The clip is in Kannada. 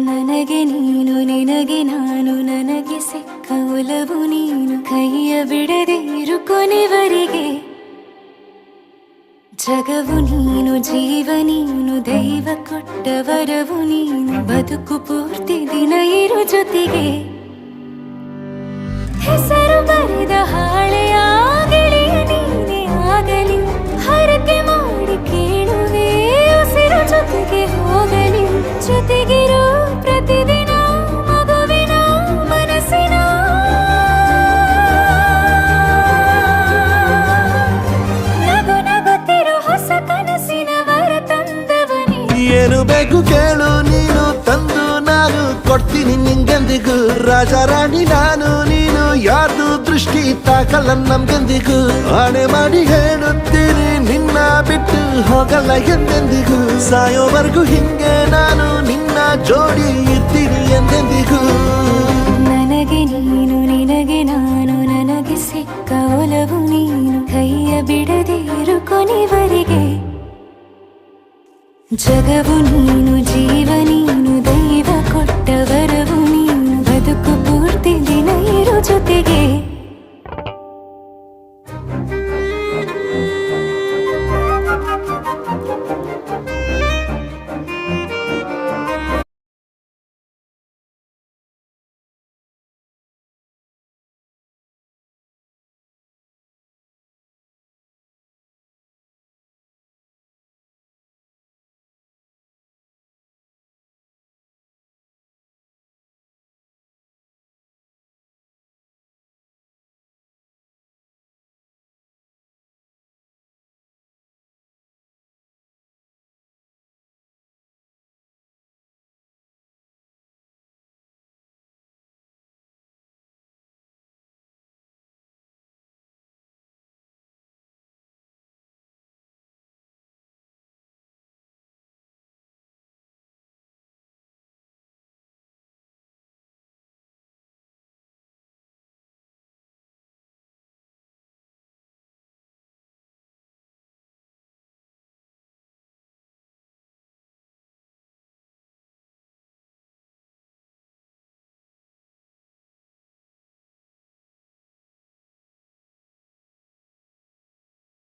ನನಗೆ ನೀನು ನಿನಗೆ ನಾನು ನನಗೆ ಸಿಕ್ಕ ಒಲವು ನೀನು ಕೈಯ ಬಿಡದೆ ಇರು ಕೊನೆವರೆಗೆ ಜಗವು ನೀನು ಜೀವ ನೀನು ದೈವ ಕೊಟ್ಟ ವರವು ನೀನು ಬದುಕು ಪೂರ್ತಿ ದಿನ ಇರು ಜೊತೆಗೆ ಹೆಸರು ಬರೆದ ಹಾಳೆಯ ಗೆಳೆಯ ನೀನೇ ಆಗಲಿ ಹರಕೆ ಮಾಡಿ ಕೇಳುವೆ ಉಸಿರು ಜೊತೆಗೆ ಹೋಗಲಿ ಜೊತೆಗಿರೋ ಪ್ರತಿದಿನ ಮಗುವಿನ ಮನಸ್ಸಿನ ನಗು ನಗುತ್ತಿರೋ ಹೊಸ ಕನಸಿನ ವರ ತಂದವನೇ ಏನು ಬೇಕು ಕೇಳು ನೀನು ತಂದು ನಾನು ಕೊಡ್ತೀನಿ ನಿಂಗೆಂದಿಗೂ ರಾಜ ರಾಣಿ ನಾನು ನೀನು ಯಾರ್ದು ದೃಷ್ಟಿ ತಾಕಲ್ಲ ನಮ್ಗೆಂದಿಗೂ ಆಣೆ ಮಾಡಿ ಹೇಳುತ್ತೀನಿ ನಿನ್ನ ಬಿಟ್ಟು ಹೋಗಲ್ಲ ಎಂದೆಂದಿಗೂ ಸಾಯೋವರೆಗೂ ಹಿಂಗೆ ನಾನು ನಿನ್ನ ಜೋಡಿ ಇರ್ತೀನಿ ಎಂದೆಂದಿಗೂ ನನಗೆ ನೀನು ನಿನಗೆ ನಾನು ನನಗೆ ಸಿಕ್ಕ ಒಲವು ನೀನು ಕೈಯ ಬಿಡದೆ ಇರು ಕೊನೆವರೆಗೆ ಜಗವು ನೀನು